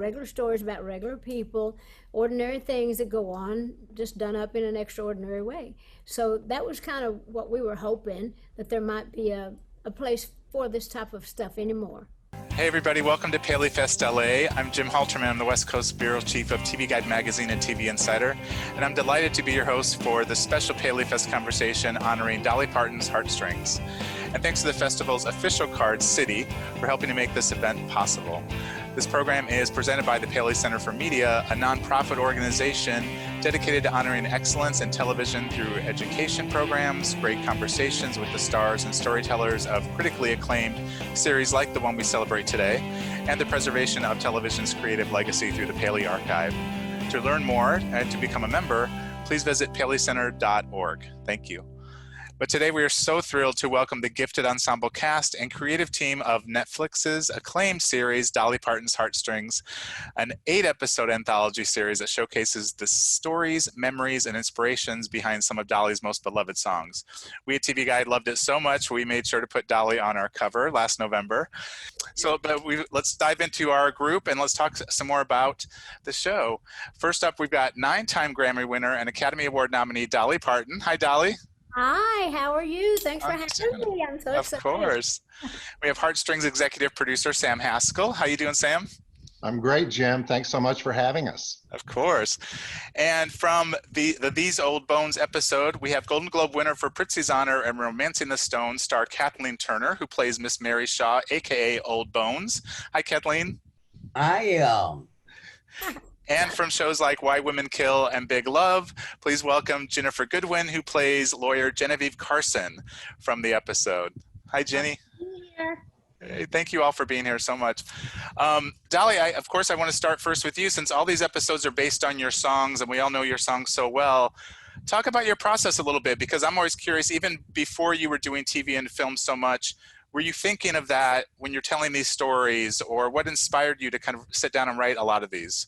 regular stories about regular people, ordinary things that go on, just done up in an extraordinary way. So that was kind of what we were hoping, that there might be a place for this type of stuff anymore. Hey everybody, welcome to PaleyFest LA. I'm Jim Halterman. I'm the West Coast Bureau Chief of TV Guide Magazine and TV Insider, and I'm delighted to be your host for the special PaleyFest conversation honoring Dolly Parton's Heartstrings. And thanks to the festival's official card, City, for helping to make this event possible. This program is presented by the Paley Center for Media, a nonprofit organization dedicated to honoring excellence in television through education programs, great conversations with the stars and storytellers of critically acclaimed series like the one we celebrate today, and the preservation of television's creative legacy through the Paley Archive. To learn more and to become a member, please visit paleycenter.org. Thank you. But today we are so thrilled to welcome the gifted ensemble cast and creative team of Netflix's acclaimed series, Dolly Parton's Heartstrings, an 8-episode anthology series that showcases the stories, memories, and inspirations behind some of Dolly's most beloved songs. We at TV Guide loved it so much, we made sure to put Dolly on our cover last November. Let's dive into our group and let's talk some more about the show. First up, we've got 9-time Grammy winner and Academy Award nominee, Dolly Parton. Hi, Dolly. Hi, how are you? Thanks for having me. I'm so excited. Of course. We have Heartstrings executive producer Sam Haskell. How you doing, Sam? I'm great, Jim. Thanks so much for having us. Of course. And from the These Old Bones episode, we have Golden Globe winner for Prizzi's Honor and Romancing the Stone star Kathleen Turner, who plays Miss Mary Shaw, aka Old Bones. Hi, Kathleen. Hi. And from shows like Why Women Kill and Big Love, please welcome Ginnifer Goodwin, who plays lawyer Genevieve Carson from the episode. Hi, Jenny. Hey, thank you all for being here so much. Dolly, of course, I want to start first with you, since all these episodes are based on your songs, and we all know your songs so well. Talk about your process a little bit, because I'm always curious, even before you were doing TV and film so much, were you thinking of that when you're telling these stories, or what inspired you to kind of sit down and write a lot of these?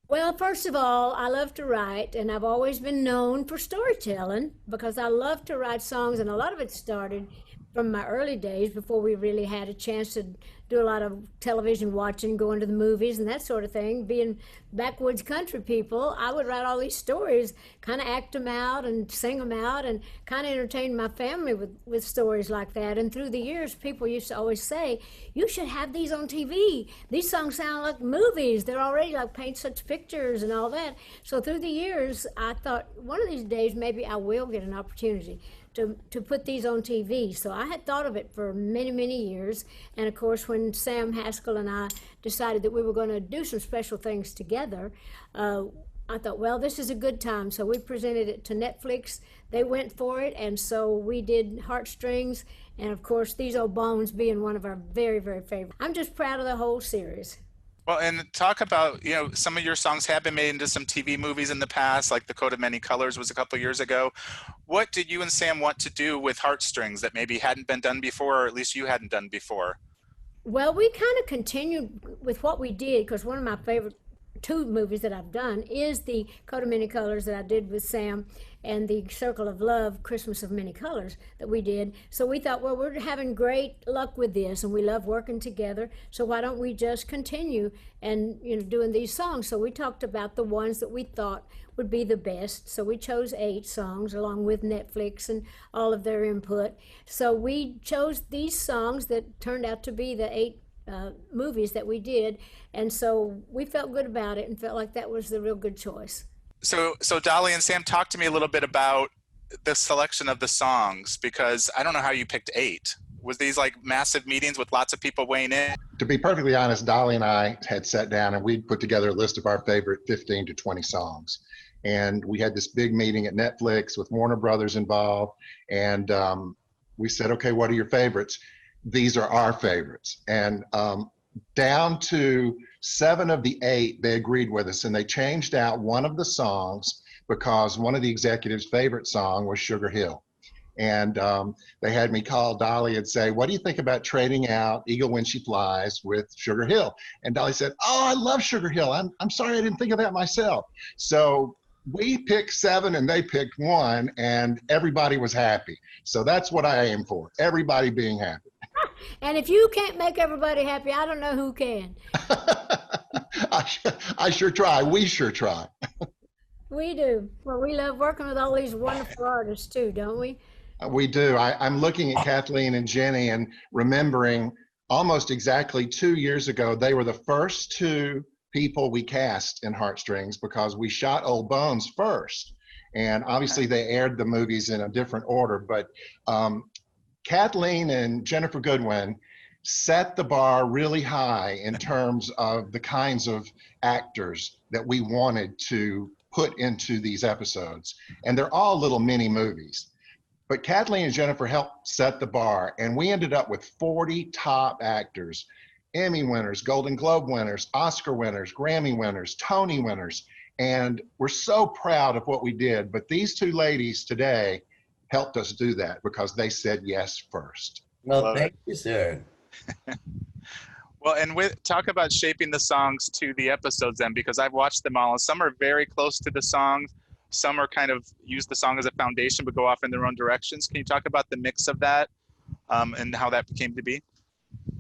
Well, first of all, I love to write, and I've always been known for storytelling because I love to write songs, and a lot of it started from my early days before we really had a chance to do a lot of television watching, going to the movies and that sort of thing. Being backwoods country people, I would write all these stories, kind of act them out and sing them out, and kind of entertain my family with stories like that. And through the years, people used to always say, you should have these on TV. These songs sound like movies. They're already like paint such pictures and all that. So through the years, I thought one of these days maybe I will get an opportunity to put these on TV. So I had thought of it for many, many years. And of course, when Sam Haskell and I decided that we were going to do some special things together, I thought, well, this is a good time. So we presented it to Netflix. They went for it. And so we did Heartstrings. And of course, These Old Bones being one of our very, very favorite. I'm just proud of the whole series. Well, and talk about, some of your songs have been made into some TV movies in the past, like The Coat of Many Colors was a couple years ago. What did you and Sam want to do with Heartstrings that maybe hadn't been done before, or at least you hadn't done before? Well, we kind of continued with what we did, because one of my favorite 2 movies that I've done is The Coat of Many Colors that I did with Sam, and The Circle of Love, Christmas of Many Colors, that we did. So we thought, well, we're having great luck with this, and we love working together, so why don't we just continue and doing these songs? So we talked about the ones that we thought would be the best. So we chose 8 songs along with Netflix and all of their input. So we chose these songs that turned out to be the 8 movies that we did, and so we felt good about it and felt like that was the real good choice. So Dolly and Sam, talk to me a little bit about the selection of the songs, because I don't know how you picked 8. Was these like massive meetings with lots of people weighing in? To be perfectly honest, Dolly and I had sat down and we put together a list of our favorite 15 to 20 songs. And we had this big meeting at Netflix with Warner Brothers involved. And we said, okay, what are your favorites? These are our favorites. And down to 7 of the 8, they agreed with us, and they changed out one of the songs because one of the executives' favorite song was Sugar Hill. And they had me call Dolly and say, what do you think about trading out Eagle When She Flies with Sugar Hill? And Dolly said, oh, I love Sugar Hill. I'm sorry I didn't think of that myself. So we picked 7 and they picked 1, and everybody was happy. So that's what I aim for, everybody being happy. And if you can't make everybody happy, I don't know who can. I sure try. We sure try. We do. Well, we love working with all these wonderful artists too, don't we? We do. I'm looking at Kathleen and Jenny and remembering almost exactly 2 years ago, they were the first two people we cast in Heartstrings because we shot Old Bones first. And obviously they aired the movies in a different order, but Kathleen and Ginnifer Goodwin set the bar really high in terms of the kinds of actors that we wanted to put into these episodes. And they're all little mini movies. But Kathleen and Ginnifer helped set the bar, and we ended up with 40 top actors, Emmy winners, Golden Globe winners, Oscar winners, Grammy winners, Tony winners. And we're so proud of what we did. But these two ladies today helped us do that because they said yes first. Well, thank you, sir. Well, and talk about shaping the songs to the episodes then, because I've watched them all, and some are very close to the songs. Some are kind of use the song as a foundation, but go off in their own directions. Can you talk about the mix of that and how that came to be?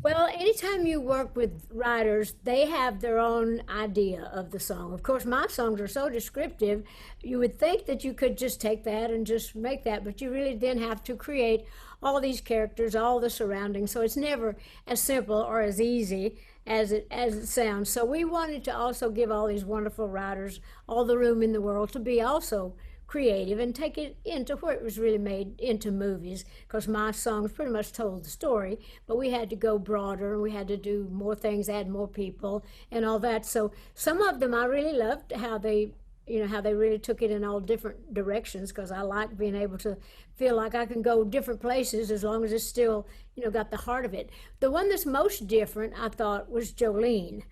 Well, anytime you work with writers, they have their own idea of the song. Of course, my songs are so descriptive, you would think that you could just take that and just make that, but you really then have to create all these characters, all the surroundings. So it's never as simple or as easy as it sounds. So we wanted to also give all these wonderful writers all the room in the world to be also creative and take it into where it was really made into movies, because my songs pretty much told the story, but we had to go broader and we had to do more things, add more people and all that. So some of them I really loved how they really took it in all different directions, because I like being able to feel like I can go different places as long as it's still, got the heart of it. The one that's most different, I thought, was Jolene.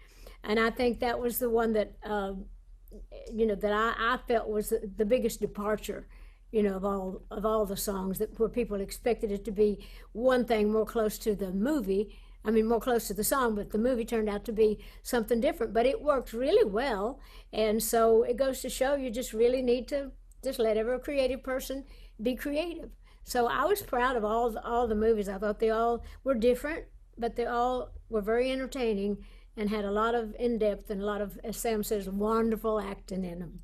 And I think that was the one that, that I felt was the biggest departure, of all the songs, that where people expected it to be one thing more close to the movie. I mean, more close to the song, but the movie turned out to be something different. But it worked really well. And so it goes to show you just really need to just let every creative person be creative. So I was proud of all the movies. I thought they all were different, but they all were very entertaining and had a lot of in-depth and a lot of, as Sam says, wonderful acting in them.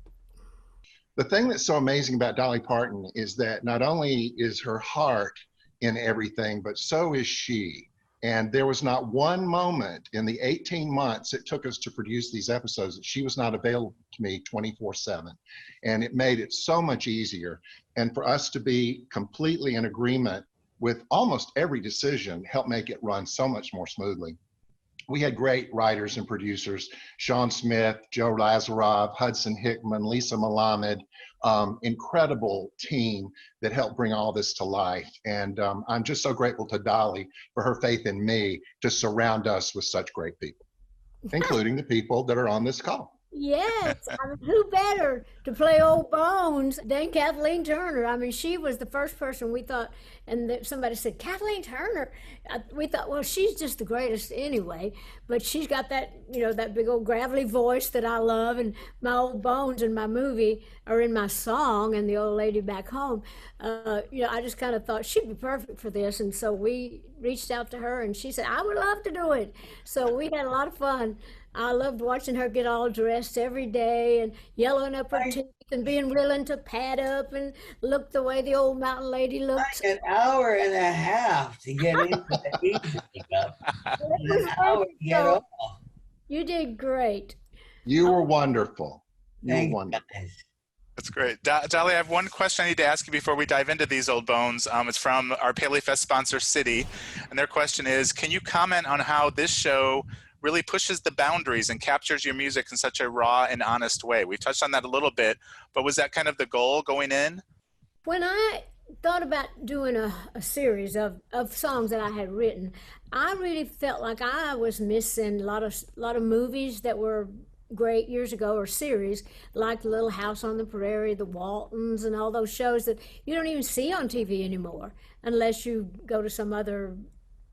The thing that's so amazing about Dolly Parton is that not only is her heart in everything, but so is she. And there was not one moment in the 18 months it took us to produce these episodes that she was not available to me 24/7. And it made it so much easier. And for us to be completely in agreement with almost every decision helped make it run so much more smoothly. We had great writers and producers, Sean Smith, Joe Lazarov, Hudson Hickman, Lisa Malamed, incredible team that helped bring all this to life. And I'm just so grateful to Dolly for her faith in me to surround us with such great people, including the people that are on this call. Yes, I mean, who better to play Old Bones than Kathleen Turner? I mean, she was the first person we thought, and somebody said, Kathleen Turner. We thought, well, she's just the greatest anyway, but she's got that, that big old gravelly voice that I love, and my Old Bones in my movie or in my song, and the old lady back home. I just kind of thought she'd be perfect for this, and so we reached out to her, and she said, I would love to do it. So we had a lot of fun. I loved watching her get all dressed every day and yellowing up her teeth and being willing to pad up and look the way the old mountain lady looked. Like an hour and a half to get into the easy makeup. An hour to get off. You did great. You were wonderful. Thank You were wonderful. guys. That's great. Dolly, I have one question I need to ask you before we dive into these old bones. It's from our PaleyFest sponsor, Citi. And their question is, can you comment on how this show really pushes the boundaries and captures your music in such a raw and honest way? We've touched on that a little bit, but was that kind of the goal going in? When I thought about doing a series of songs that I had written, I really felt like I was missing a lot of movies that were great years ago, or series like Little House on the Prairie, The Waltons, and all those shows that you don't even see on TV anymore unless you go to some other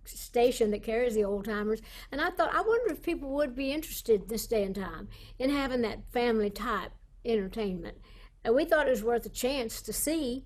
station that carries the old timers. And I thought, I wonder if people would be interested this day and time in having that family type entertainment. And we thought it was worth a chance to see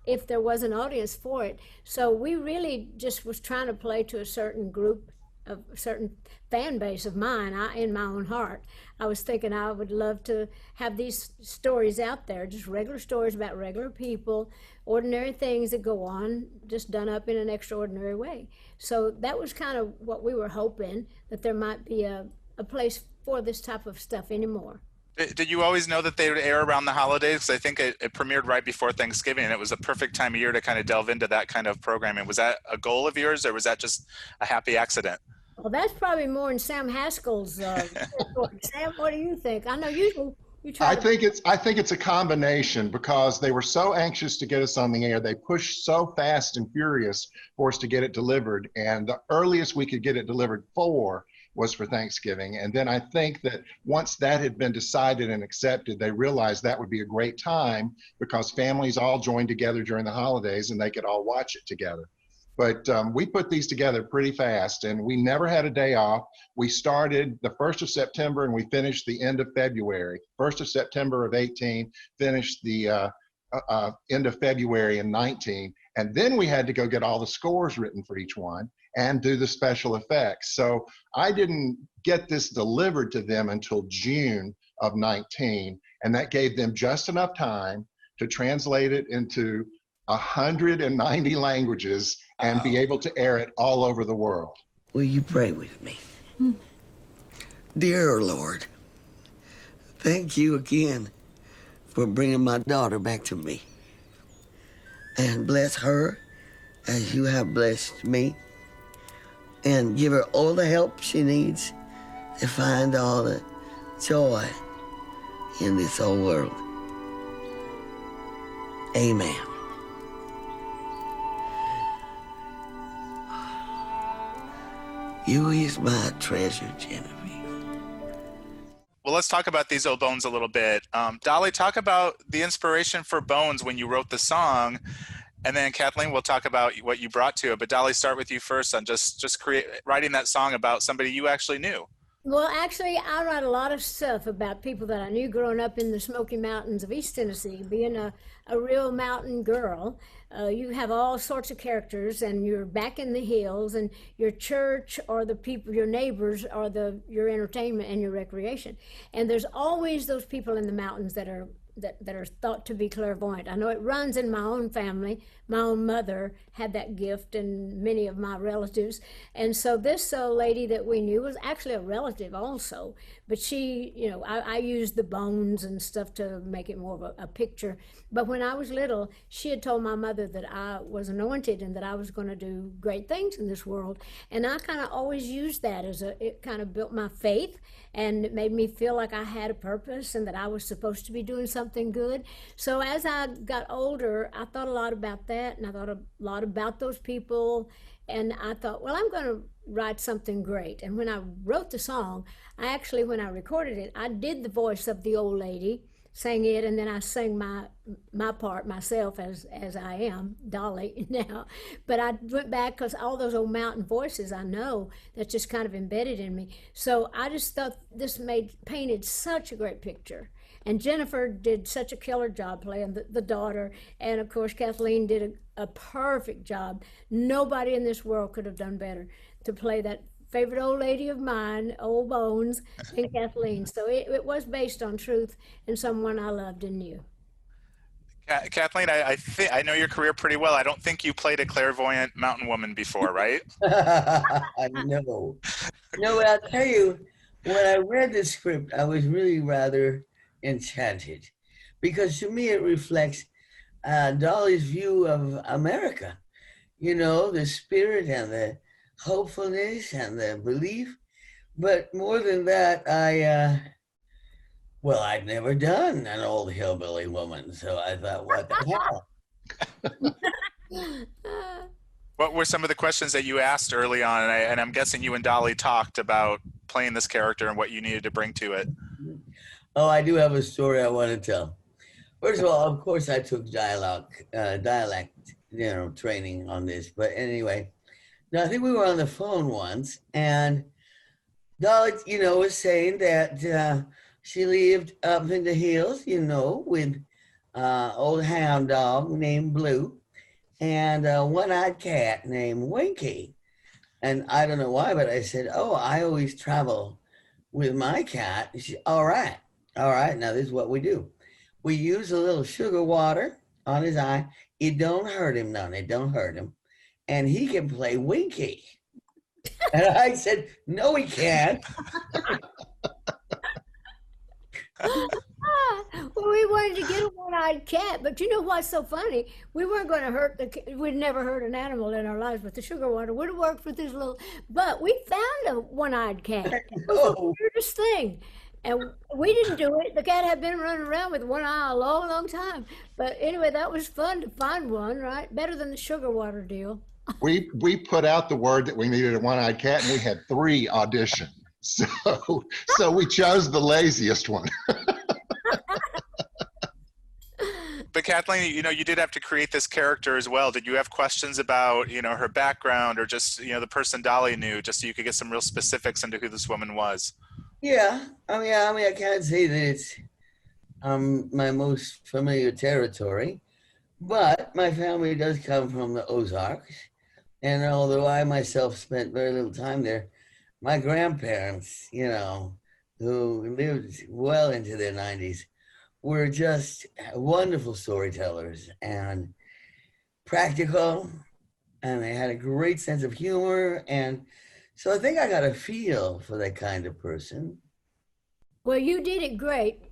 if there was an audience for it. So we really just was trying to play to a certain group a certain fan base of mine. In my own heart, I was thinking I would love to have these stories out there, just regular stories about regular people, ordinary things that go on, just done up in an extraordinary way. So that was kind of what we were hoping, that there might be a place for this type of stuff anymore. Did you always know that they would air around the holidays? Because I think it premiered right before Thanksgiving, and it was a perfect time of year to kind of delve into that kind of programming. Was that a goal of yours, or was that just a happy accident? Well, that's probably more in Sam Haskell's. Sam, what do you think? I know usually you try. I think it's a combination, because they were so anxious to get us on the air. They pushed so fast and furious for us to get it delivered, and the earliest we could get it delivered was for Thanksgiving. And then I think that once that had been decided and accepted, they realized that would be a great time, because families all joined together during the holidays and they could all watch it together. But we put these together pretty fast, and we never had a day off. We started the 1st of September and we finished the end of February. 1st of September of 18, finished the end of February in 19. And then we had to go get all the scores written for each one and do the special effects. So I didn't get this delivered to them until June of 19. And that gave them just enough time to translate it into 190 languages and be able to air it all over the world. Will you pray with me? Dear Lord, thank you again for bringing my daughter back to me. And bless her as you have blessed me. And give her all the help she needs to find all the joy in this whole world. Amen. You is my treasure, Genevieve. Well, let's talk about these old bones a little bit. Dolly, talk about the inspiration for Bones when you wrote the song. And then Kathleen, we'll talk about what you brought to it. But Dolly, start with you first on just writing that song about somebody you actually knew. Well, actually, I write a lot of stuff about people that I knew growing up in the Smoky Mountains of East Tennessee. Being a real mountain girl, you have all sorts of characters, and you're back in the hills, and your church or the people, your neighbors, are your entertainment and your recreation. And there's always those people in the mountains that are thought to be clairvoyant. I know it runs in my own family. My own mother had that gift, and many of my relatives. And so this lady that we knew was actually a relative also. But she, I used the bones and stuff to make it more of a picture. But when I was little, she had told my mother that I was anointed and that I was going to do great things in this world. And I kind of always used that it kind of built my faith, and it made me feel like I had a purpose and that I was supposed to be doing something good. So as I got older, I thought a lot about that, and I thought a lot about those people, and I thought, well, I'm going to write something great. And when I wrote the song, when I recorded it, I did the voice of the old lady, sang it, and then I sang my part myself as I am, Dolly, now. But I went back, because all those old mountain voices I know, that's just kind of embedded in me. So I just thought this painted such a great picture. And Ginnifer did such a killer job playing the daughter. And of course, Kathleen did a perfect job. Nobody in this world could have done better to play that favorite old lady of mine, Old Bones, and Kathleen. So it was based on truth and someone I loved and knew. Kathleen, I know your career pretty well. I don't think you played a clairvoyant mountain woman before, right? No. No, I'll tell you, when I read the script, I was really rather enchanted, because to me it reflects Dolly's view of America. The spirit and the hopefulness and the belief. But more than that, I'd never done an old hillbilly woman, so I thought, what the hell? What were some of the questions that you asked early on? And I'm guessing you and Dolly talked about playing this character and what you needed to bring to it. Oh, I do have a story I want to tell. First of all, of course, I took dialect, training on this. But anyway, now I think we were on the phone once, and Dolly, was saying that she lived up in the hills, with old hound dog named Blue, and a one-eyed cat named Winky. And I don't know why, but I said, oh, I always travel with my cat. She, all right. Now this is what we do. We use a little sugar water on his eye. It don't hurt him none. It don't hurt him. And he can play Winky. And I said, no, he can't. Well, we wanted to get a one-eyed cat, but you know what's so funny? We weren't going to hurt we'd never hurt an animal in our lives, but the sugar water would have worked with this little, but we found a one-eyed cat. It was the weirdest thing. And we didn't do it. The cat had been running around with one eye a long, long time. But anyway, that was fun to find one, right? Better than the sugar water deal. We put out the word that we needed a one-eyed cat, and we had 3 audition. So we chose the laziest one. But Kathleen, you did have to create this character as well. Did you have questions about, her background, or just, the person Dolly knew, just so you could get some real specifics into who this woman was? Yeah, I mean, I can't say that it's my most familiar territory, but my family does come from the Ozarks, and although I myself spent very little time there, my grandparents, who lived well into their 90s, were just wonderful storytellers and practical, and they had a great sense of humor, and so I think I got a feel for that kind of person. Well, you did it great.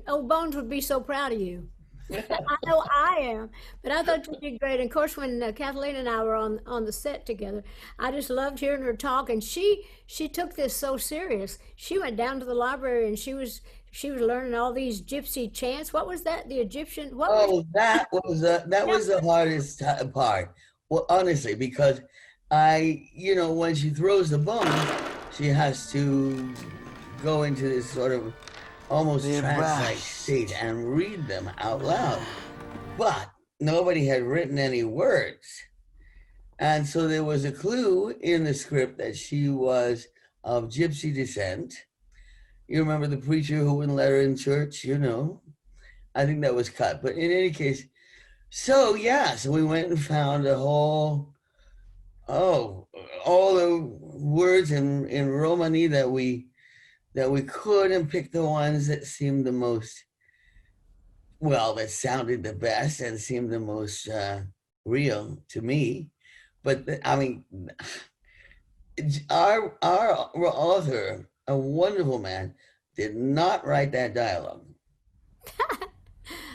Old Bones would be so proud of you. I know I am, but I thought you did great. And of course, when Kathleen and I were on the set together, I just loved hearing her talk. And she took this so serious. She went down to the library and she was learning all these gypsy chants. What was that? The Egyptian? That was the hardest part. Well, honestly, because when she throws the bone, she has to go into this sort of almost trance-like state and read them out loud. But nobody had written any words. And so there was a clue in the script that she was of gypsy descent. You remember the preacher who wouldn't let her in church, I think that was cut. But in any case, so we went and found all the words in Romani that we could, and picked the ones that seemed the most, that sounded the best and seemed the most real to me. But I mean, our author, a wonderful man, did not write that dialogue.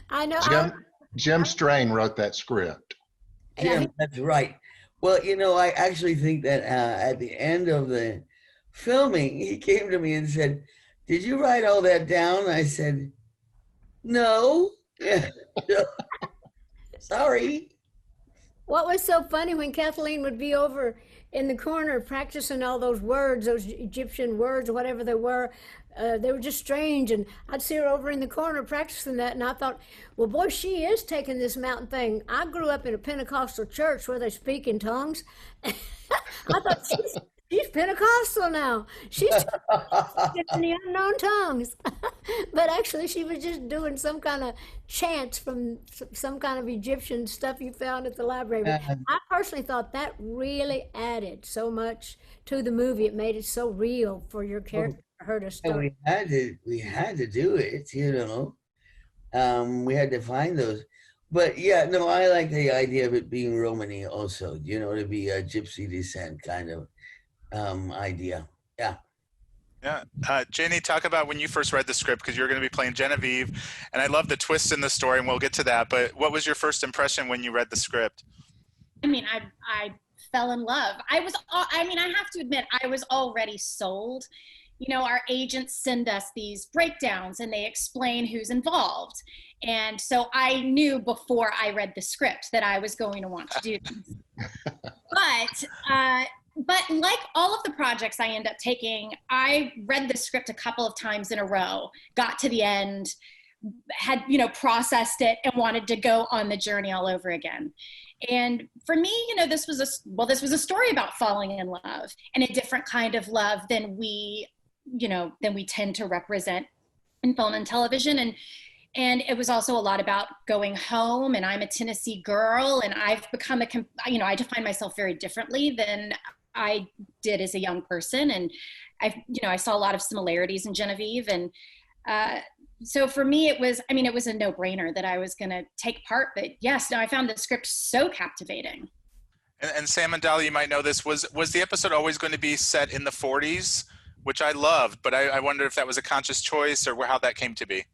I know. Jim Strain wrote that script. Jim, that's right. Well, I actually think that at the end of the filming, he came to me and said, "Did you write all that down?" I said, "No." Yeah. Sorry. What was so funny when Kathleen would be over in the corner practicing all those words, those Egyptian words, whatever they were just strange. And I'd see her over in the corner practicing that. And I thought, well, boy, she is taking this mountain thing. I grew up in a Pentecostal church where they speak in tongues. I thought, she's Pentecostal now. She's in the unknown tongues. But actually, she was just doing some kind of chants from some kind of Egyptian stuff you found at the library. But I personally thought that really added so much to the movie. It made it so real for your character. Her to start. We had to do it. We had to find those. But I like the idea of it being Romani also. To be a gypsy descent kind of idea. Ginny, talk about when you first read the script, because you're going to be playing Genevieve, and I love the twist in the story, and we'll get to that, but what was your first impression when you read the script? I mean, I fell in love. I have to admit, I was already sold. Our agents send us these breakdowns and they explain who's involved, and so I knew before I read the script that I was going to want to do this. But like all of the projects I end up taking, I read the script a couple of times in a row, got to the end, had, processed it and wanted to go on the journey all over again. And for me, this was a story about falling in love, and a different kind of love than we tend to represent in film and television. And it was also a lot about going home, and I'm a Tennessee girl, and I've become I define myself very differently than I did as a young person. And I saw a lot of similarities in Genevieve. And so for me, it was a no-brainer that I was going to take part. But yes, no, I found the script so captivating. And Sam and Dolly, you might know this, was the episode always going to be set in the 40s, which I loved, but I wonder if that was a conscious choice or how that came to be.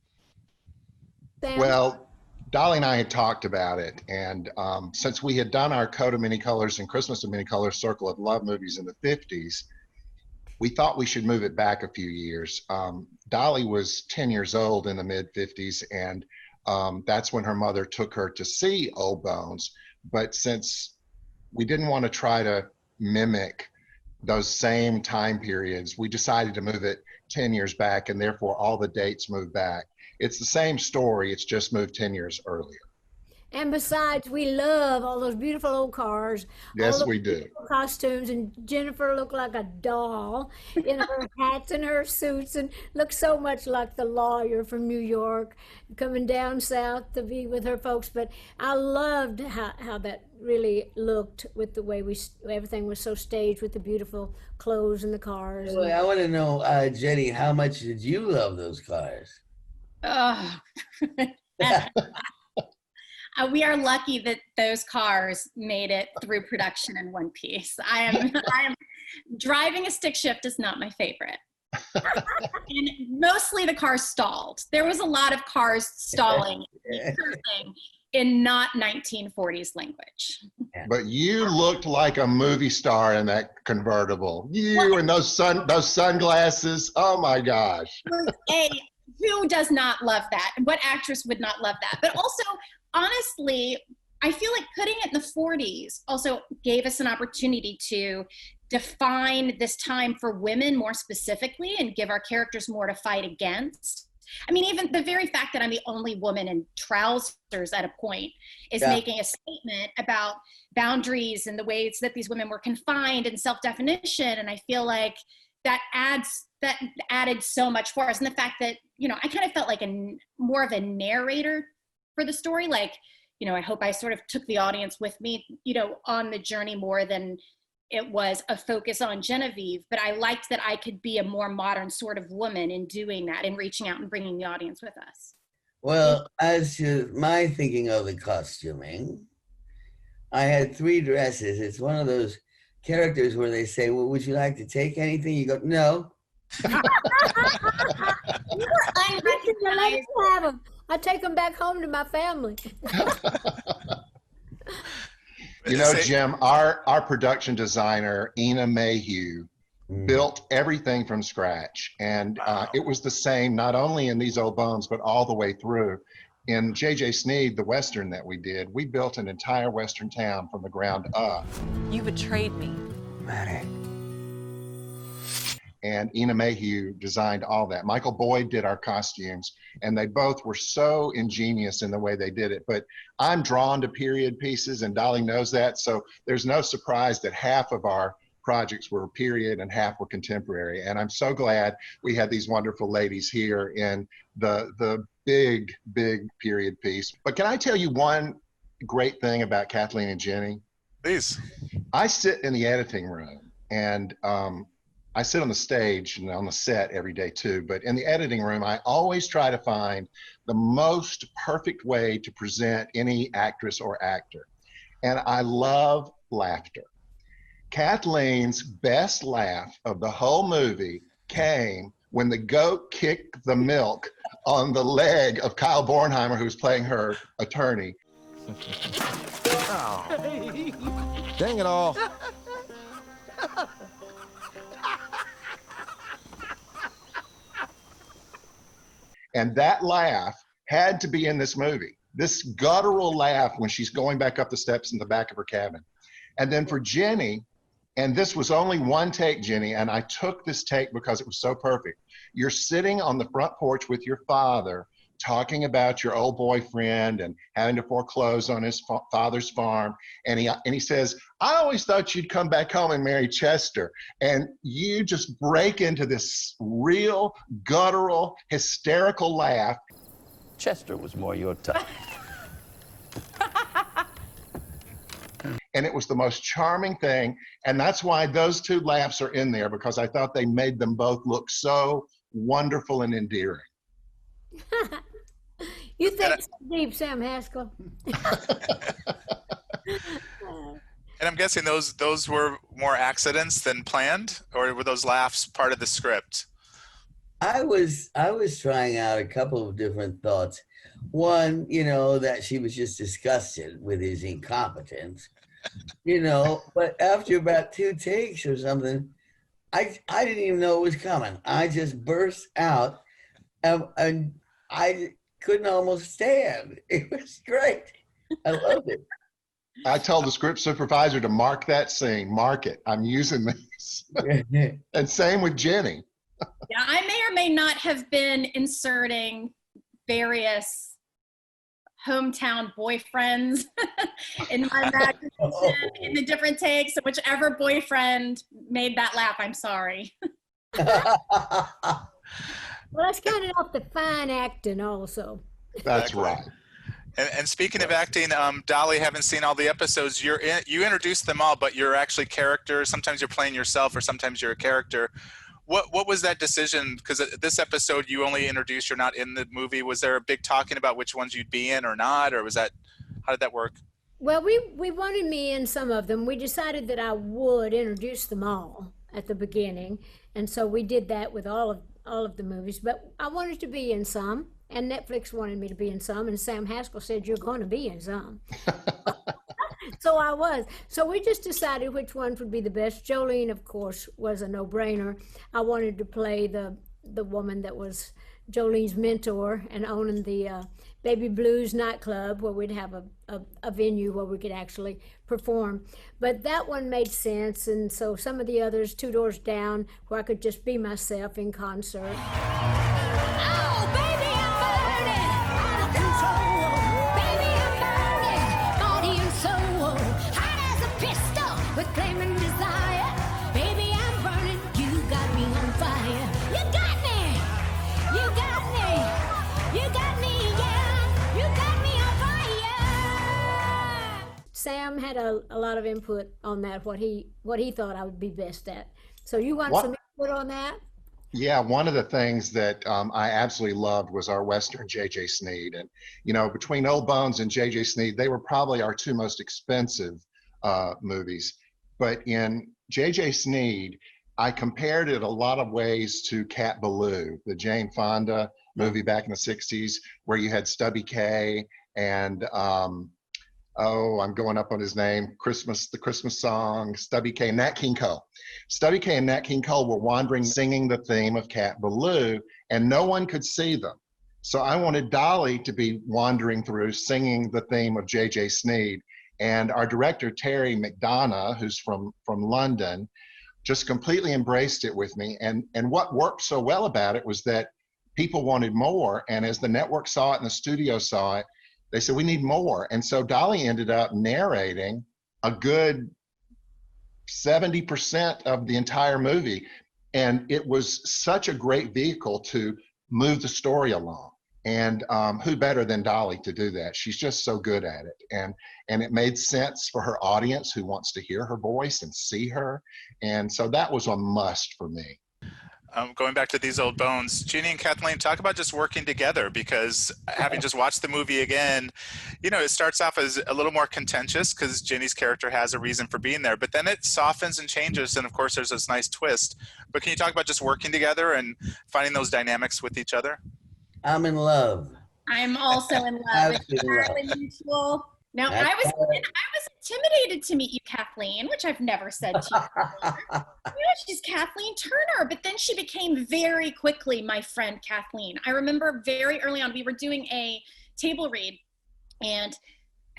Sam? Well, Dolly and I had talked about it, and since we had done our Coat of Many Colors and Christmas of Many Colors Circle of Love movies in the 50s, we thought we should move it back a few years. Dolly was 10 years old in the mid-50s, and that's when her mother took her to see Old Bones. But since we didn't want to try to mimic those same time periods, we decided to move it 10 years back, and therefore all the dates moved back. It's the same story, it's just moved 10 years earlier. And besides, we love all those beautiful old cars. Yes, all the we do. beautiful costumes, and Ginnifer looked like a doll in her hats and her suits, and looked so much like the lawyer from New York coming down south to be with her folks. But I loved how that really looked with the way everything was so staged with the beautiful clothes and the cars. Well, I want to know, Jenny, how much did you love those cars? Oh, we are lucky that those cars made it through production in one piece. I am driving a stick shift is not my favorite. And mostly the cars stalled. There was a lot of cars stalling in not 1940s language. But you looked like a movie star in that convertible. You and those sunglasses. Oh my gosh. Who does not love that? What actress would not love that? But also, honestly, I feel like putting it in the 40s also gave us an opportunity to define this time for women more specifically and give our characters more to fight against. I mean, even the very fact that I'm the only woman in trousers at a point is making a statement about boundaries and the ways that these women were confined and self-definition. And I feel like that added so much for us. And the fact that, I kind of felt like more of a narrator for the story. Like, I hope I sort of took the audience with me, on the journey more than it was a focus on Genevieve. But I liked that I could be a more modern sort of woman in doing that and reaching out and bringing the audience with us. Well, as to my thinking of the costuming, I had 3 dresses. It's one of those characters where they say, well, would you like to take anything? You go, no. I take them back home to my family. Jim, our production designer, Ina Mayhew, built everything from scratch. And it was the same, not only in These Old Bones, but all the way through. In J.J. Sneed, the Western that we did, we built an entire Western town from the ground up. You betrayed me. Maddie. And Ina Mayhew designed all that. Michael Boyd did our costumes, and they both were so ingenious in the way they did it. But I'm drawn to period pieces, and Dolly knows that, so there's no surprise that half of our projects were period and half were contemporary. And I'm so glad we had these wonderful ladies here in the big period piece. But can I tell you one great thing about Kathleen and Jenny? Please. I sit in the editing room, and I sit on the stage and on the set every day too, but in the editing room, I always try to find the most perfect way to present any actress or actor. And I love laughter. Kathleen's best laugh of the whole movie came when the goat kicked the milk on the leg of Kyle Bornheimer, who's playing her attorney. Oh. Dang it all. And that laugh had to be in this movie. This guttural laugh when she's going back up the steps in the back of her cabin. And then for Jenny, and this was only one take, Jenny, and I took this take because it was so perfect. You're sitting on the front porch with your father talking about your old boyfriend and having to foreclose on his father's farm. And he says, I always thought you'd come back home and marry Chester. And you just break into this real guttural, hysterical laugh. Chester was more your type. And it was the most charming thing. And that's why those two laughs are in there, because I thought they made them both look so wonderful and endearing. You think so deep, Sam Haskell. And I'm guessing those were more accidents than planned, or were those laughs part of the script? I was trying out a couple of different thoughts. One, that she was just disgusted with his incompetence, but after about 2 takes or something, I didn't even know it was coming. I just burst out, and I couldn't almost stand. It was great. I loved it. I told the script supervisor to mark that scene. Mark it. I'm using this. And same with Jenny. Yeah, I may or may not have been inserting various hometown boyfriends in my imagination in the different takes. So whichever boyfriend made that laugh, I'm sorry. Well, that's kind of off the fine acting also. That's right. And speaking of acting, Dolly, haven't seen all the episodes. You introduced them all, but you're actually characters. Sometimes you're playing yourself, or sometimes you're a character. What was that decision? Because this episode you only introduced, you're not in the movie. Was there a big talking about which ones you'd be in or not, or how did that work? Well, we wanted me in some of them. We decided that I would introduce them all at the beginning, and so we did that with all of the movies. But I wanted to be in some. And Netflix wanted me to be in some, and Sam Haskell said, you're going to be in some. So I was. So we just decided which one would be the best. Jolene, of course, was a no-brainer. I wanted to play the woman that was Jolene's mentor and owning the Baby Blues nightclub, where we'd have a venue where we could actually perform. But that one made sense, and so some of the others, Two Doors Down, where I could just be myself in concert. Oh, baby, I'm burning out of control. Baby, I'm burning, body and soul. Hot as a pistol with flaming desire. Baby, I'm burning, you got me on fire. You got me, you got me, you got me, yeah, you got me on fire. Sam had a lot of input on that, what he thought I would be best at. So you want some input on that? Yeah, one of the things that I absolutely loved was our Western J.J. Sneed. And, between Old Bones and J.J. Sneed, they were probably our two most expensive movies. But in J.J. Sneed, I compared it a lot of ways to Cat Ballou, the Jane Fonda movie back in the 60s, where you had Stubby Kaye and, I'm going up on his name, the Christmas song, Stubby Kaye and Nat King Cole. Stubby Kaye and Nat King Cole were wandering, singing the theme of Cat Ballou, and no one could see them. So I wanted Dolly to be wandering through, singing the theme of J.J. Sneed. And our director, Terry McDonough, who's from London, just completely embraced it with me. And what worked so well about it was that people wanted more. And as the network saw it and the studio saw it, they said, we need more. And so Dolly ended up narrating a good 70% of the entire movie. And it was such a great vehicle to move the story along. And who better than Dolly to do that? She's just so good at it. And it made sense for her audience who wants to hear her voice and see her. And so that was a must for me. Going back to These Old Bones, Ginny and Kathleen, talk about just working together, because having just watched the movie again, it starts off as a little more contentious because Ginny's character has a reason for being there, but then it softens and changes, and of course there's this nice twist. But can you talk about just working together and finding those dynamics with each other? I'm in love. I'm also in love. It's entirely mutual. No, I was intimidated to meet you, Kathleen, which I've never said to you before. She's Kathleen Turner, but then she became very quickly my friend Kathleen. I remember very early on, we were doing a table read, and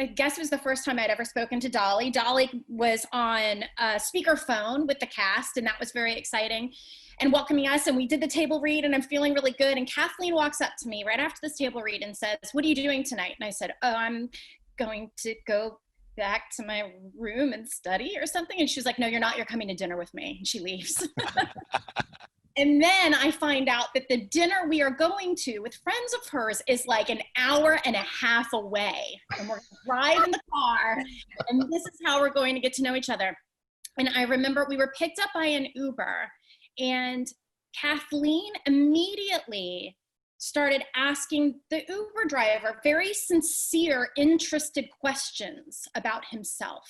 I guess it was the first time I'd ever spoken to Dolly. Dolly was on a speakerphone with the cast, and that was very exciting, and welcoming us, and we did the table read, and I'm feeling really good, and Kathleen walks up to me right after this table read and says, what are you doing tonight? And I said, I'm going to go back to my room and study or something. And she was like, no, you're not. You're coming to dinner with me. And she leaves. And then I find out that the dinner we are going to with friends of hers is like an hour and a half away. And we're driving in the car, and this is how we're going to get to know each other. And I remember we were picked up by an Uber, and Kathleen immediately started asking the Uber driver very sincere, interested questions about himself.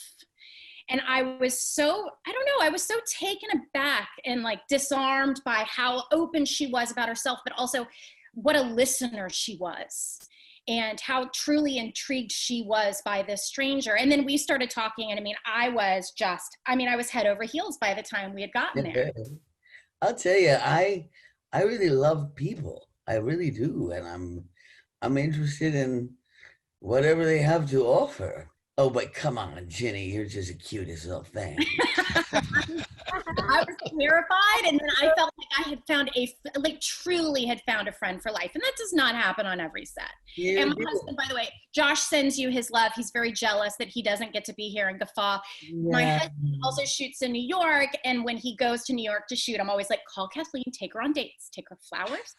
And I was so, I don't know, I was so taken aback and like disarmed by how open she was about herself, but also what a listener she was and how truly intrigued she was by this stranger. And then we started talking, and I was head over heels by the time we had gotten there. I'll tell you, I really love people. I really do. And I'm interested in whatever they have to offer. Oh, but come on, Ginny, you're just the cutest little thing. I was terrified, and then I felt like I had found truly had found a friend for life. And that does not happen on every set. You and my do. husband, by the way, Josh sends you his love. He's very jealous that he doesn't get to be here in Guffaw. Yeah. My husband also shoots in New York, and when he goes to New York to shoot, I'm always like, call Kathleen, take her on dates, take her flowers.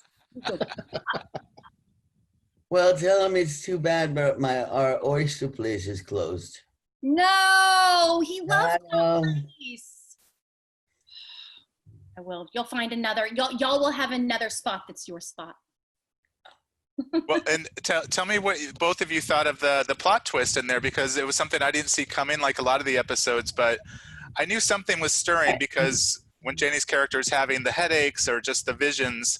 Well, tell him it's too bad, but our oyster place is closed. No, he loves I know. place. I will. You'll find another. Y'all will have another spot that's your spot. Well, and tell me what both of you thought of the plot twist in there, because it was something I didn't see coming like a lot of the episodes, but I knew something was stirring because when Jenny's character is having the headaches or just the visions.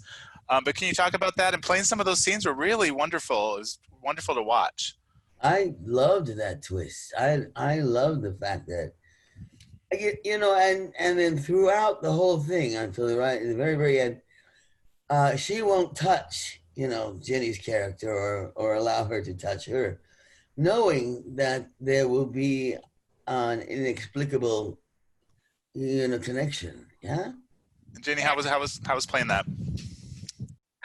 But can you talk about that? And playing some of those scenes were really wonderful. It was wonderful to watch. I loved that twist. I loved the fact that, and then throughout the whole thing until the very, very end, she won't touch, Jenny's character or allow her to touch her, knowing that there will be an inexplicable, connection. Yeah. Jenny, how was playing that?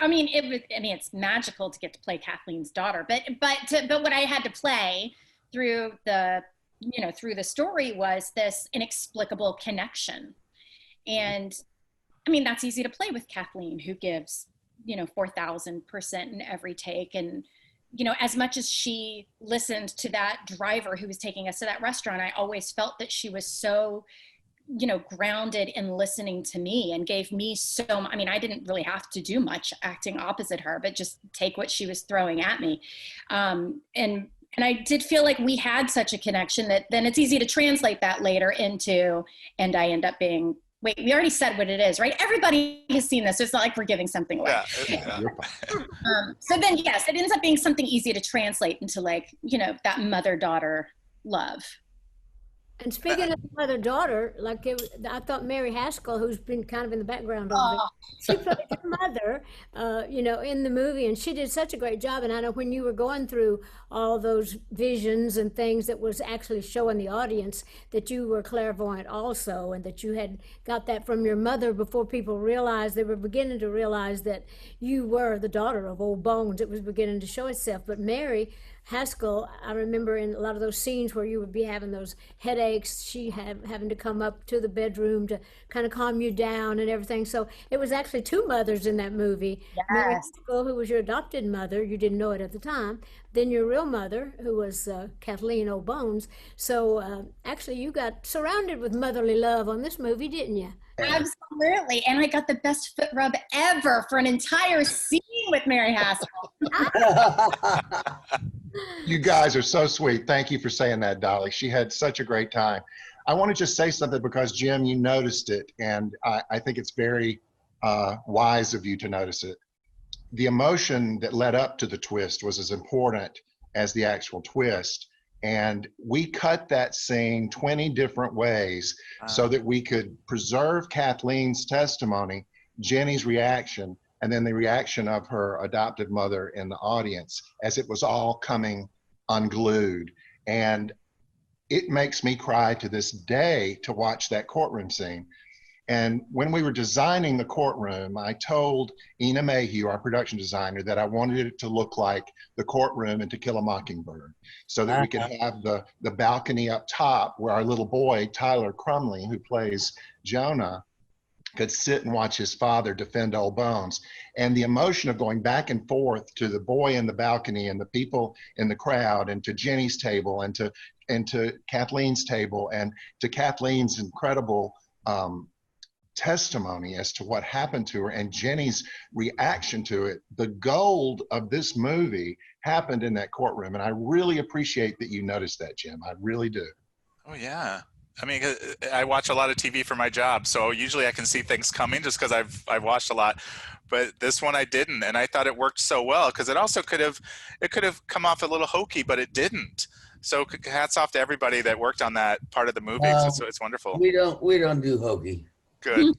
It's magical to get to play Kathleen's daughter, but what I had to play through the story was this inexplicable connection. And that's easy to play with Kathleen, who gives, 4,000% in every take. And, as much as she listened to that driver who was taking us to that restaurant, I always felt that she was so, grounded in listening to me and gave me I didn't really have to do much acting opposite her, but just take what she was throwing at me. And I did feel like we had such a connection that then it's easy to translate that later into, and I end up being, wait, we already said what it is, right? Everybody has seen this. So it's not like we're giving something away. Yeah. So then, yes, it ends up being something easy to translate into that mother-daughter love. And speaking of mother-daughter, I thought Mary Haskell, who's been kind of in the background of it, she played her mother, in the movie, and she did such a great job. And I know when you were going through all those visions and things that was actually showing the audience that you were clairvoyant also, and that you had got that from your mother before people realized, they were beginning to realize that you were the daughter of Old Bones. It was beginning to show itself. But Mary Haskell, I remember in a lot of those scenes where you would be having those headaches, she having to come up to the bedroom to kind of calm you down and everything. So it was actually two mothers in that movie. Yes. Mary Haskell, who was your adopted mother, you didn't know it at the time, then your real mother, who was Kathleen O'Bones. So actually you got surrounded with motherly love on this movie, didn't you? Absolutely. And I got the best foot rub ever for an entire scene with Mary Haskell. You guys are so sweet. Thank you for saying that, Dolly. She had such a great time. I want to just say something because, Jim, you noticed it, and I think it's very wise of you to notice it. The emotion that led up to the twist was as important as the actual twist. And we cut that scene 20 different ways so that we could preserve Kathleen's testimony, Jenny's reaction, and then the reaction of her adopted mother in the audience as it was all coming unglued. And it makes me cry to this day to watch that courtroom scene. And when we were designing the courtroom, I told Ina Mayhew, our production designer, that I wanted it to look like the courtroom in To Kill a Mockingbird, so that we could have the balcony up top where our little boy, Tyler Crumley, who plays Jonah, could sit and watch his father defend Old Bones. And the emotion of going back and forth to the boy in the balcony and the people in the crowd, and to Jenny's table, and to Kathleen's table, and to Kathleen's incredible testimony as to what happened to her, and Jenny's reaction to it. The gold of this movie happened in that courtroom. And I really appreciate that you noticed that, Jim. I really do. Oh, yeah. I mean, I watch a lot of TV for my job, so usually I can see things coming just because I've watched a lot. But this one I didn't, and I thought it worked so well because it also could have come off a little hokey, but it didn't. So hats off to everybody that worked on that part of the movie. It's wonderful. We don't do hokey. Good.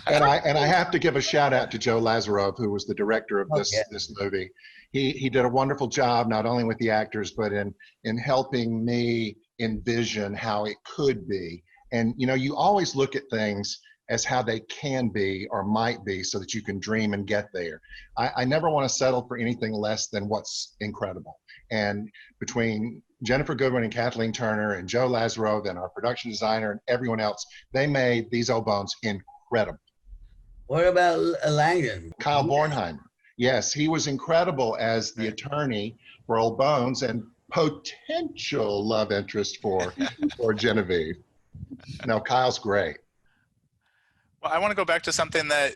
And I have to give a shout out to Joe Lazarov, who was the director of this movie. He did a wonderful job, not only with the actors, but in helping me envision how it could be. And you always look at things as how they can be or might be, so that you can dream and get there. I never want to settle for anything less than what's incredible. And between Ginnifer Goodwin and Kathleen Turner and Joe Lazarov and our production designer and everyone else, they made These Old Bones incredible. What about Langdon? Kyle Bornheimer. Yes, he was incredible as the attorney for Old Bones and potential love interest for Genevieve. No, Kyle's great. Well, I want to go back to something that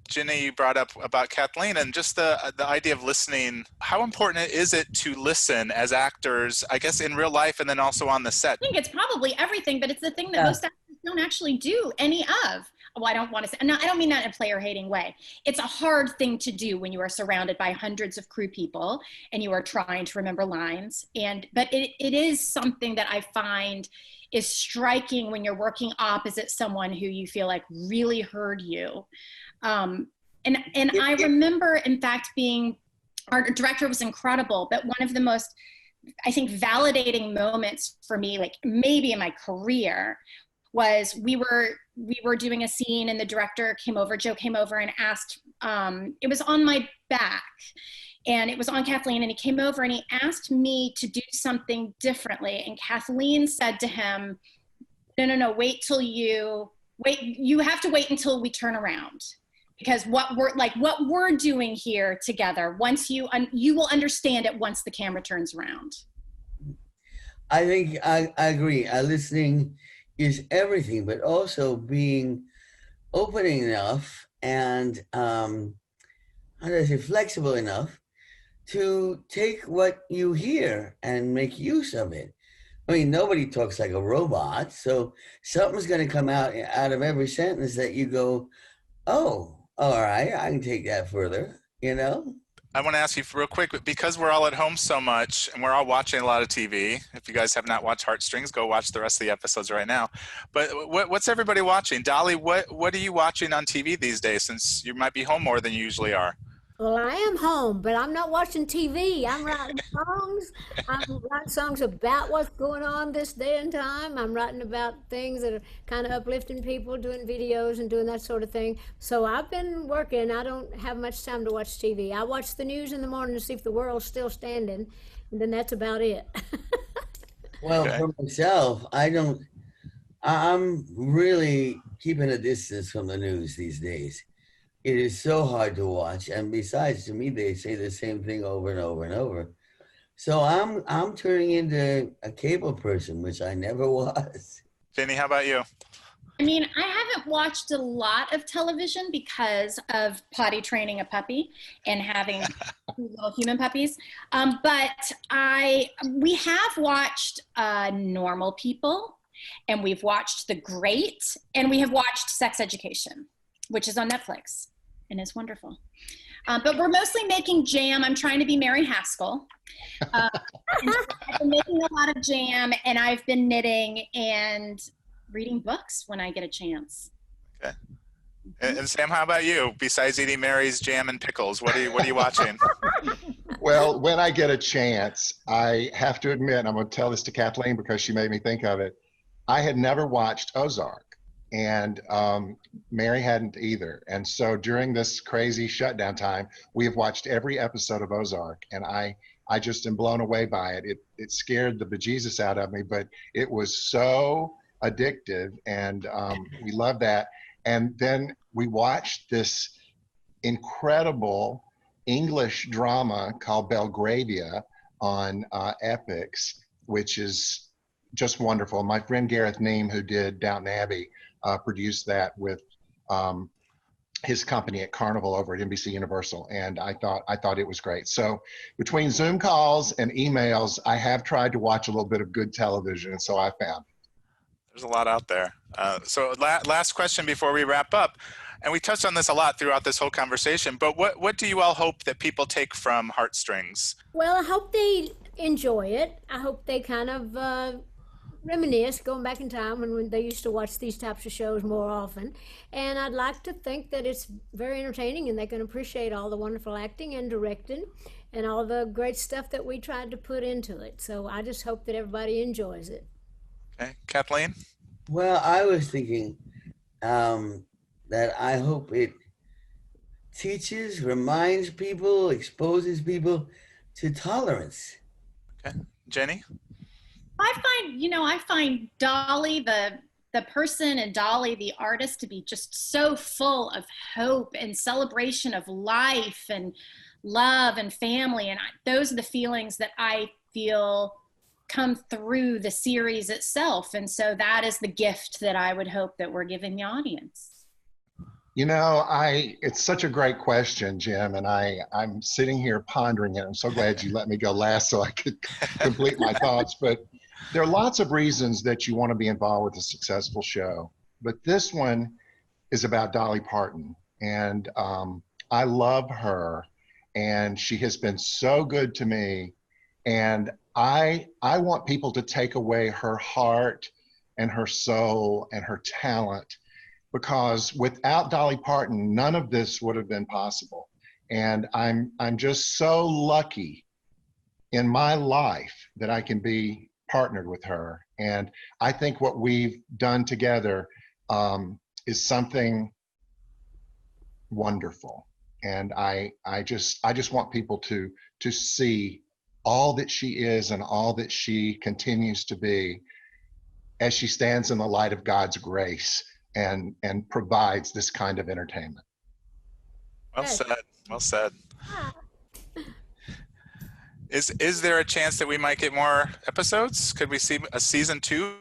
Ginny brought up about Kathleen, and just the idea of listening. How important is it to listen as actors, I guess, in real life and then also on the set? I think it's probably everything, but it's the thing that most actors don't actually do any of. Well, I don't want to say, no, I don't mean that in a player hating way. It's a hard thing to do when you are surrounded by hundreds of crew people and you are trying to remember lines. But it is something that I find is striking when you're working opposite someone who you feel like really heard you. And I remember, in fact, our director was incredible, but one of the most, I think, validating moments for me, like maybe in my career, was we were doing a scene and the director Joe came over and asked, it was on my back and it was on Kathleen, and he came over and he asked me to do something differently. And Kathleen said to him, no, you have to wait until we turn around. Because what we're doing here together, once you will understand it once the camera turns around. I think I agree. Listening is everything, but also being open enough and flexible enough to take what you hear and make use of it. I mean, nobody talks like a robot, so something's going to come out of every sentence that you go, oh, all right, I can take that further, I want to ask you real quick, because we're all at home so much and we're all watching a lot of TV. If you guys have not watched Heartstrings, go watch the rest of the episodes right now. But what's everybody watching? Dolly, what are you watching on TV these days, since you might be home more than you usually are? Well, I am home, but I'm not watching TV. I'm writing songs. I'm writing songs about what's going on this day and time. I'm writing about things that are kind of uplifting people, doing videos and doing that sort of thing. So I've been working. I don't have much time to watch TV. I watch the news in the morning to see if the world's still standing, and then that's about it. Well, for myself, I'm really keeping a distance from the news these days. It is so hard to watch, and besides, to me, they say the same thing over and over and over. So I'm turning into a cable person, which I never was. Jenny, how about you? I mean, I haven't watched a lot of television because of potty training a puppy and having little human puppies. But we have watched Normal People, and we've watched The Great, and we have watched Sex Education, which is on Netflix. And it's wonderful. But we're mostly making jam. I'm trying to be Mary Haskell. I've been making a lot of jam, and I've been knitting and reading books when I get a chance. Okay. And Sam, how about you? Besides eating Mary's jam and pickles, what are you watching? Well, when I get a chance, I have to admit, I'm going to tell this to Kathleen because she made me think of it. I had never watched Ozark. And Mary hadn't either. And so during this crazy shutdown time, we have watched every episode of Ozark, and I just am blown away by it. It scared the bejesus out of me, but it was so addictive, and we love that. And then we watched this incredible English drama called Belgravia on Epix, which is just wonderful. My friend Gareth Neame, who did Downton Abbey, produced that with his company at Carnival over at NBC Universal, and I thought it was great. So between Zoom calls and emails, I have tried to watch a little bit of good television, and so I found it. There's a lot out there. So last question before we wrap up, and we touched on this a lot throughout this whole conversation, but what do you all hope that people take from Heartstrings? Well, I hope they enjoy it. I hope they kind of reminisce, going back in time when they used to watch these types of shows more often. And I'd like to think that it's very entertaining and they can appreciate all the wonderful acting and directing and all the great stuff that we tried to put into it. So I just hope that everybody enjoys it. Okay, Kathleen? Well, I was thinking that I hope it teaches, reminds people, exposes people to tolerance. Okay, Jenny? I find Dolly, the person, and Dolly, the artist, to be just so full of hope and celebration of life and love and family. And those are the feelings that I feel come through the series itself. And so that is the gift that I would hope that we're giving the audience. You know, it's such a great question, Jim, and I'm sitting here pondering it. I'm so glad you let me go last so I could complete my thoughts. But there are lots of reasons that you want to be involved with a successful show. But this one is about Dolly Parton. And I love her. And she has been so good to me. And I want people to take away her heart and her soul and her talent, because without Dolly Parton, none of this would have been possible. And I'm just so lucky in my life that I can be partnered with her. And I think what we've done together is something wonderful. And I just want people to see all that she is and all that she continues to be as she stands in the light of God's grace and provides this kind of entertainment. Well said. Well said. Is there a chance that we might get more episodes? Could we see a season 2?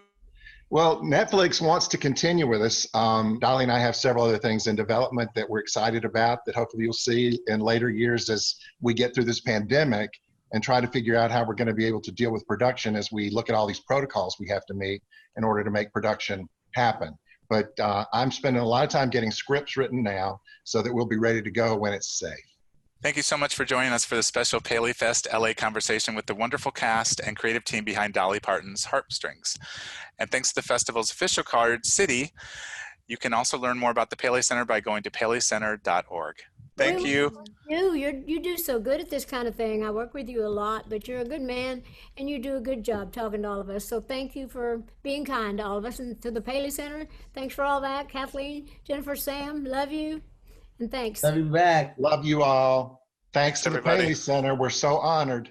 Well, Netflix wants to continue with us. Dolly and I have several other things in development that we're excited about that hopefully you'll see in later years as we get through this pandemic and try to figure out how we're going to be able to deal with production as we look at all these protocols we have to meet in order to make production happen. But I'm spending a lot of time getting scripts written now so that we'll be ready to go when it's safe. Thank you so much for joining us for the special PaleyFest LA conversation with the wonderful cast and creative team behind Dolly Parton's Heartstrings. And thanks to the festival's official card, City, you can also learn more about the Paley Center by going to paleycenter.org. Thank you. You do so good at this kind of thing. I work with you a lot, but you're a good man and you do a good job talking to all of us. So thank you for being kind to all of us and to the Paley Center. Thanks for all that. Kathleen, Ginnifer, Sam, love you. And thanks. Love you back. Love you all. Thanks to everybody. the Paley Center. We're so honored.